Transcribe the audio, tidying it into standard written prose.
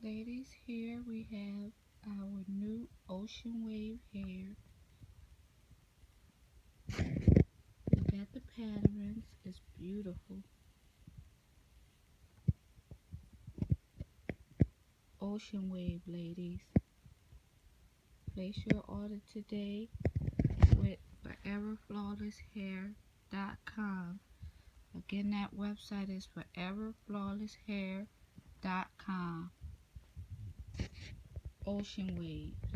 Ladies, here we have our new Ocean Wave hair. Look at the patterns, it's beautiful. Ocean Wave, ladies. Place your order today with foreverflawlesshair.com. Again, that website is foreverflawlesshair.com. Ocean Wave.